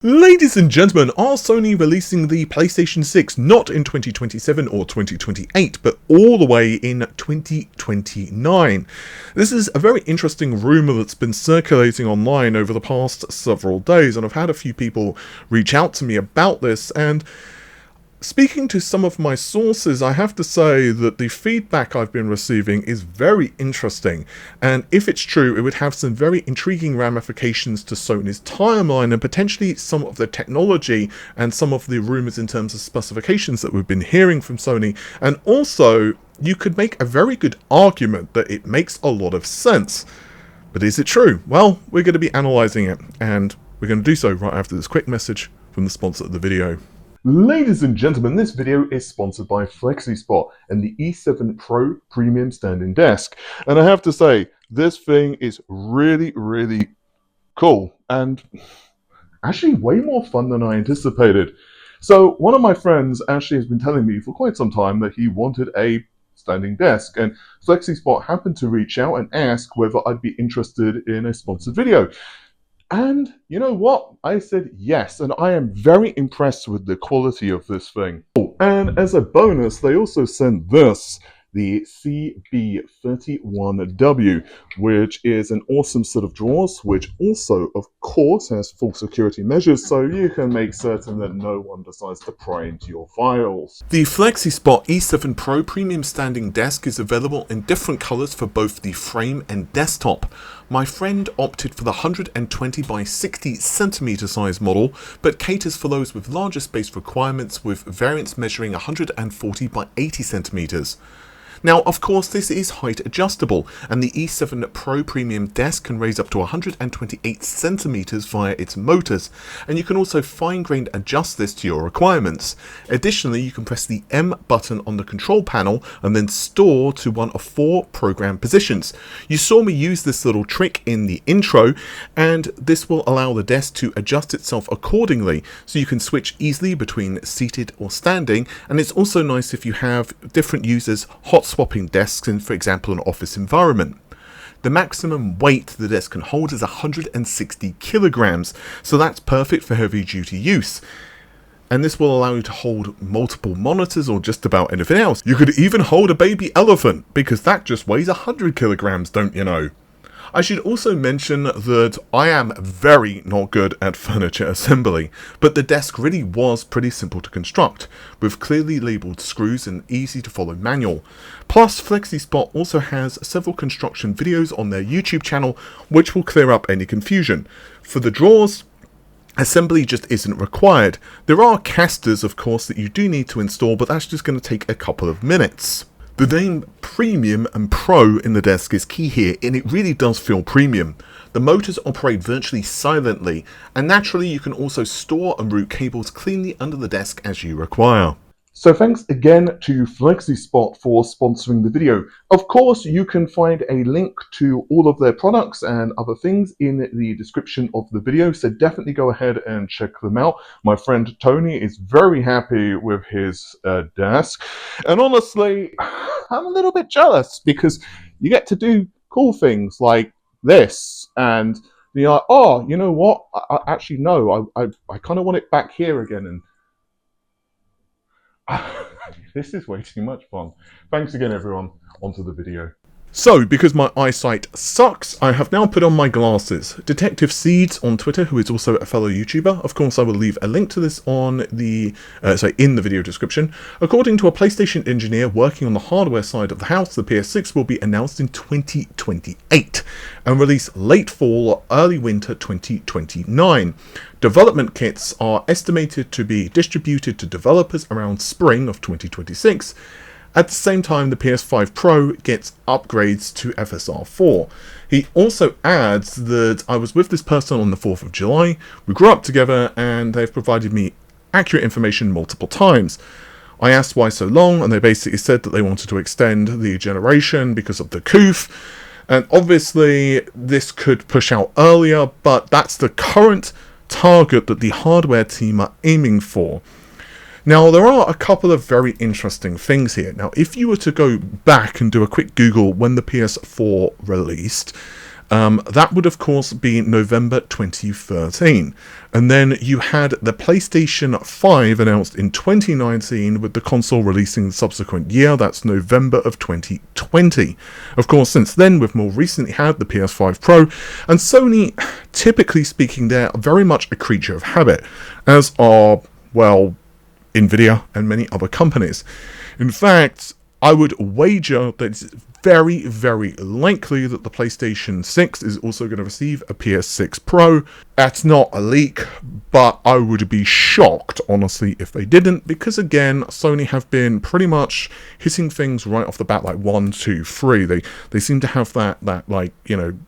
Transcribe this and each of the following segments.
Ladies and gentlemen, are Sony releasing the PlayStation 6 not in 2027 or 2028, but all the way in 2029? This is a very interesting rumour that's been circulating online over the past several days, and I've had a few people reach out to me about this, and speaking to some of my sources, I have to say that the feedback I've been receiving is very interesting, and if it's true, it would have some very intriguing ramifications to Sony's timeline and potentially some of the technology and some of the rumours in terms of specifications that we've been hearing from Sony, and also you could make a very good argument that it makes a lot of sense. But is it true? Well, we're going to be analysing it, and we're going to do so right after this quick message from the sponsor of the video. Ladies and gentlemen, this video is sponsored by FlexiSpot and the E7 Pro Premium Standing Desk. And I have to say, this thing is really cool and actually way more fun than I anticipated. So one of my friends actually has been telling me for quite some time that he wanted a standing desk, and FlexiSpot happened to reach out and ask whether I'd be interested in a sponsored video. And you know what? I said yes, and I am very impressed with the quality of this thing. Oh, and as a bonus, they also sent this, the CB31W, which is an awesome set of drawers, which also, of course, has full security measures, so you can make certain that no one decides to pry into your files. The FlexiSpot E7 Pro Premium Standing Desk is available in different colours for both the frame and desktop. My friend opted for the 120 by 60 centimeter size model, but caters for those with larger space requirements with variants measuring 140 by 80 centimeters. Now, of course, this is height adjustable, and the E7 Pro Premium Desk can raise up to 128 centimeters via its motors, and you can also fine-grained adjust this to your requirements. Additionally, you can press the M button on the control panel and then store to one of 4 program positions. You saw me use this little trick in the intro, and this will allow the desk to adjust itself accordingly, so you can switch easily between seated or standing, and it's also nice if you have different users hot swapping desks in, for example, an office environment. The maximum weight the desk can hold is 160 kilograms, so that's perfect for heavy duty use. And this will allow you to hold multiple monitors or just about anything else. You could even hold a baby elephant, because that just weighs 100 kilograms, don't you know? I should also mention that I am very not good at furniture assembly, but the desk really was pretty simple to construct, with clearly labelled screws and easy to follow manual. Plus, FlexiSpot also has several construction videos on their YouTube channel, which will clear up any confusion. For the drawers, assembly just isn't required. There are casters, of course, that you do need to install, but that's just going to take a couple of minutes. The name Premium and Pro in the desk is key here, and it really does feel premium. The motors operate virtually silently, and naturally you can also store and route cables cleanly under the desk as you require. So thanks again to FlexiSpot for sponsoring the video. Of course, you can find a link to all of their products and other things in the description of the video, so definitely go ahead and check them out. My friend Tony is very happy with his desk, and honestly, I'm a little bit jealous because you get to do cool things like this, and you're like, oh, you know what? I actually no, I kind of want it back here again, and this is way too much fun. Thanks again, everyone. Onto the video. So, because my eyesight sucks, I have now put on my glasses. Detective Seeds on Twitter, who is also a fellow YouTuber, of course I will leave a link to this on the in the video description. According to a PlayStation engineer working on the hardware side of the house, the PS6 will be announced in 2028 and released late fall or early winter 2029. Development kits are estimated to be distributed to developers around spring of 2026. At the same time, the PS5 Pro gets upgrades to FSR 4. He also adds that I was with this person on the 4th of July, we grew up together, and they've provided me accurate information multiple times. I asked why so long, and they basically said that they wanted to extend the generation because of the COOF, and obviously this could push out earlier, but that's the current target that the hardware team are aiming for. Now, there are a couple of very interesting things here. Now, if you were to go back and do a quick Google when the PS4 released, That would, of course, be November 2013. And then you had the PlayStation 5 announced in 2019, with the console releasing the subsequent year. That's November of 2020. Of course, since then, we've more recently had the PS5 Pro, and Sony, typically speaking, they're very much a creature of habit, as are, well, Nvidia and many other companies. In fact, I would wager that it's very, very likely that the PlayStation 6 is also going to receive a PS6 Pro. That's not a leak, but I would be shocked, honestly, if they didn't, because again, Sony have been pretty much hitting things right off the bat, like 1, 2, 3. They seem to have that like, you know,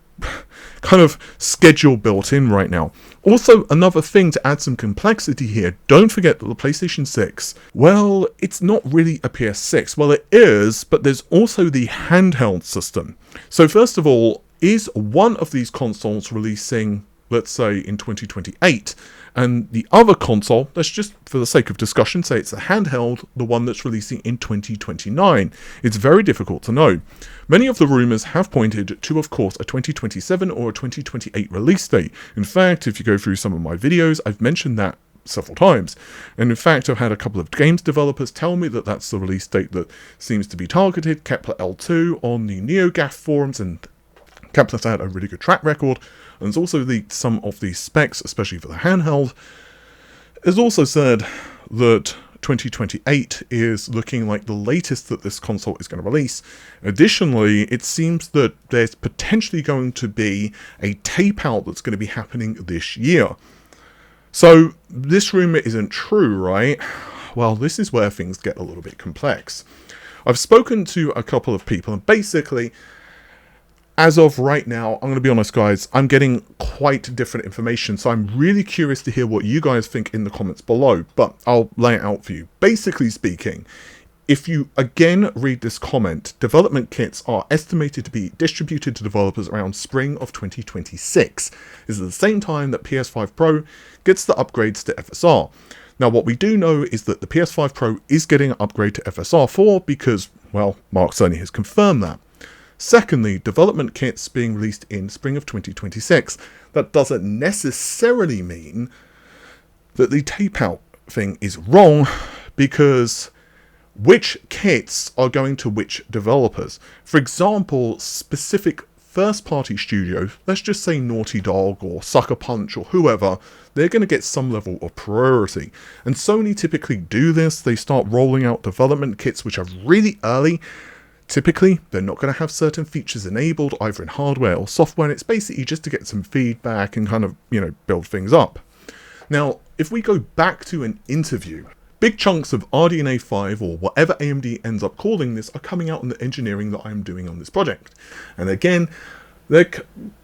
kind of schedule built in right now. Also, another thing to add some complexity here, don't forget that the PlayStation 6, well, it's not really a PS6. Well, it is, but there's also the handheld system. So first of all, is one of these consoles releasing, let's say, in 2028, and the other console, let's just, for the sake of discussion, say it's a handheld, the one that's releasing in 2029. It's very difficult to know. Many of the rumours have pointed to, of course, a 2027 or a 2028 release date. In fact, if you go through some of my videos, I've mentioned that several times. And in fact, I've had a couple of games developers tell me that that's the release date that seems to be targeted. Kepler L2 on the NeoGAF forums, and Kepler's had a really good track record. And there's also some of the specs, especially for the handheld, has also said that 2028 is looking like the latest that this console is going to release. Additionally, it seems that there's potentially going to be a tape out that's going to be happening this year. So this rumor isn't true, right? Well, this is where things get a little bit complex. I've spoken to a couple of people, and basically, as of right now, I'm going to be honest, guys, I'm getting quite different information, so I'm really curious to hear what you guys think in the comments below, but I'll lay it out for you. Basically speaking, if you again read this comment, development kits are estimated to be distributed to developers around spring of 2026. This is at the same time that PS5 Pro gets the upgrades to FSR. Now, what we do know is that the PS5 Pro is getting an upgrade to FSR 4 because, well, Mark Cerny has confirmed that. Secondly, development kits being released in spring of 2026. That doesn't necessarily mean that the tape out thing is wrong, because which kits are going to which developers? For example, specific first-party studios, let's just say Naughty Dog or Sucker Punch or whoever, they're going to get some level of priority. And Sony typically do this. They start rolling out development kits which are really early. Typically, they're not going to have certain features enabled, either in hardware or software, and it's basically just to get some feedback and kind of, you know, build things up. Now, if we go back to an interview, big chunks of RDNA 5, or whatever AMD ends up calling this, are coming out in the engineering that I'm doing on this project. And again, they're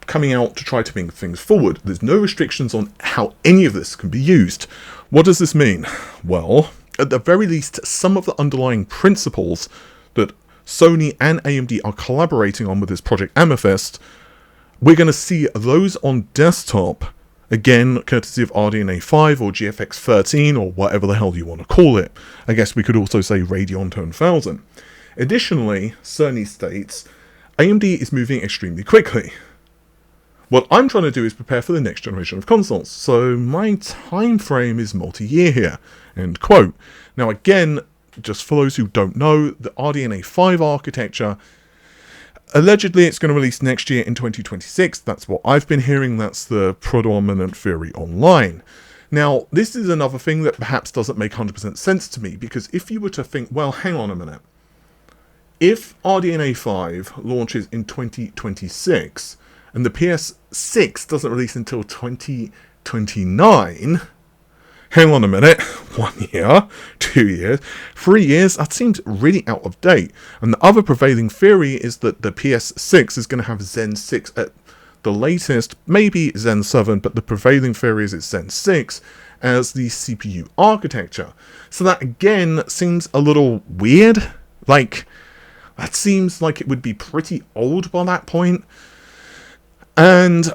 coming out to try to bring things forward. There's no restrictions on how any of this can be used. What does this mean? Well, at the very least, some of the underlying principles that Sony and AMD are collaborating on with this Project Amethyst, we're going to see those on desktop, again, courtesy of RDNA 5 or GFX 13 or whatever the hell you want to call it. I guess we could also say Radeon 1000. Additionally, Cerny states, AMD is moving extremely quickly. What I'm trying to do is prepare for the next generation of consoles, so my time frame is multi-year here, end quote. Now again, just for those who don't know, the RDNA 5 architecture, allegedly it's going to release next year in 2026. That's what I've been hearing. That's the predominant theory online. Now, this is another thing that perhaps doesn't make 100% sense to me, because if you were to think, well, hang on a minute. If RDNA 5 launches in 2026 and the PS6 doesn't release until 2029... hang on a minute, 1 year, 2 years, 3 years, that seems really out of date. And the other prevailing theory is that the PS6 is going to have Zen 6 at the latest, maybe Zen 7, but the prevailing theory is it's Zen 6 as the CPU architecture. So that again seems a little weird. Like, that seems like it would be pretty old by that point. And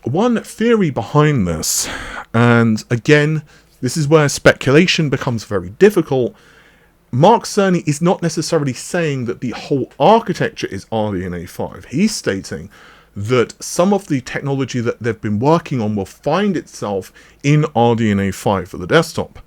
one theory behind this, and again, this is where speculation becomes very difficult, Mark Cerny is not necessarily saying that the whole architecture is RDNA 5. He's stating that some of the technology that they've been working on will find itself in RDNA 5 for the desktop.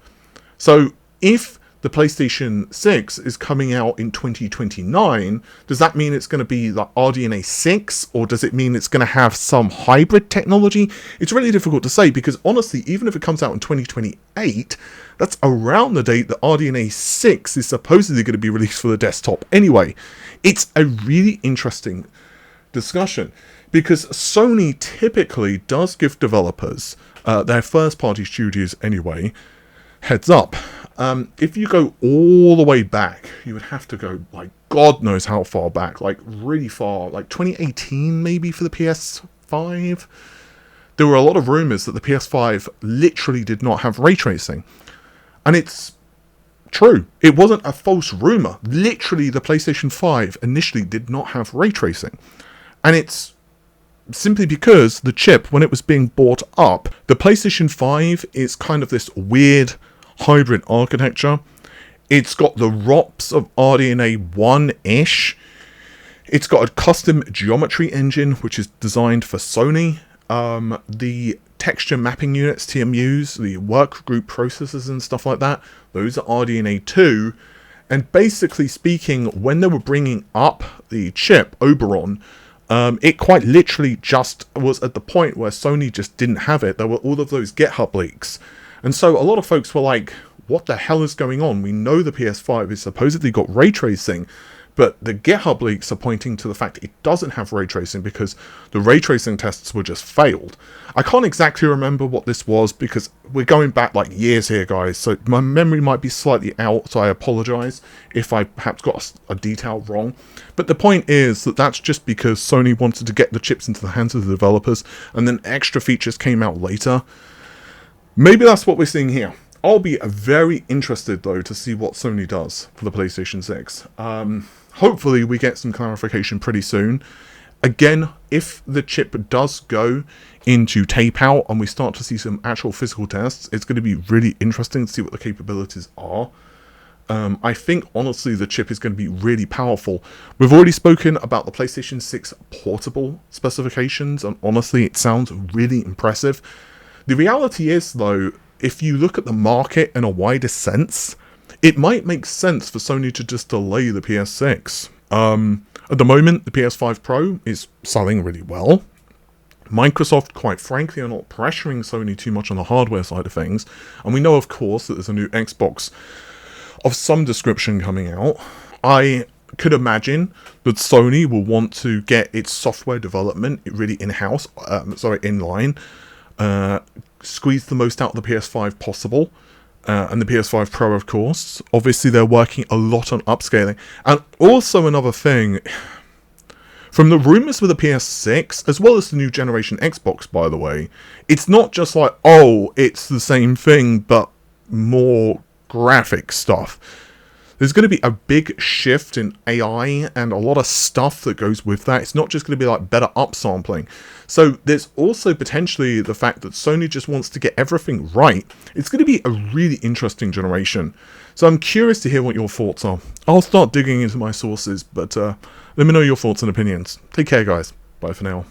So if the PlayStation 6 is coming out in 2029, does that mean it's going to be like RDNA 6, or does it mean it's going to have some hybrid technology? It's really difficult to say, because honestly, even if it comes out in 2028, that's around the date that RDNA 6 is supposedly going to be released for the desktop anyway. It's a really interesting discussion, because Sony typically does give developers, their first-party studios anyway, heads up. If you go all the way back, you would have to go, like, God knows how far back, like, really far, like 2018 maybe for the PS5. There were a lot of rumours that the PS5 literally did not have ray tracing. And it's true. It wasn't a false rumour. Literally, the PlayStation 5 initially did not have ray tracing. And it's simply because the chip, when it was being bought up, the PlayStation 5 is kind of this weird hybrid architecture. It's got the ROPS of RDNA 1-ish. It's got a custom geometry engine, which is designed for Sony. The texture mapping units, TMUs, the work group processors and stuff like that, those are RDNA 2. And basically speaking, when they were bringing up the chip, Oberon, it quite literally just was at the point where Sony just didn't have it. There were all of those GitHub leaks. And so a lot of folks were like, what the hell is going on? We know the PS5 has supposedly got ray tracing, but the GitHub leaks are pointing to the fact it doesn't have ray tracing because the ray tracing tests were just failed. I can't exactly remember what this was because we're going back like years here, guys, so my memory might be slightly out, so I apologize if I perhaps got a detail wrong. But the point is that that's just because Sony wanted to get the chips into the hands of the developers, and then extra features came out later. Maybe that's what we're seeing here. I'll be very interested, though, to see what Sony does for the PlayStation 6. Hopefully, we get some clarification pretty soon. Again, if the chip does go into tape-out and we start to see some actual physical tests, it's going to be really interesting to see what the capabilities are. I think, honestly, the chip is going to be really powerful. We've already spoken about the PlayStation 6 portable specifications, and honestly, it sounds really impressive. The reality is, though, if you look at the market in a wider sense, it might make sense for Sony to just delay the PS6. At the moment, the PS5 Pro is selling really well. Microsoft, quite frankly, are not pressuring Sony too much on the hardware side of things. And we know, of course, that there's a new Xbox of some description coming out. I could imagine that Sony will want to get its software development really in-house, in-line. Squeeze the most out of the PS5 possible, and the PS5 Pro, of course. Obviously, they're working a lot on upscaling. And also another thing, from the rumours with the PS6, as well as the new generation Xbox, by the way, it's not just like, oh, it's the same thing, but more graphic stuff. There's going to be a big shift in AI and a lot of stuff that goes with that. It's not just going to be like better upsampling. So there's also potentially the fact that Sony just wants to get everything right. It's going to be a really interesting generation. So I'm curious to hear what your thoughts are. I'll start digging into my sources, but let me know your thoughts and opinions. Take care, guys. Bye for now.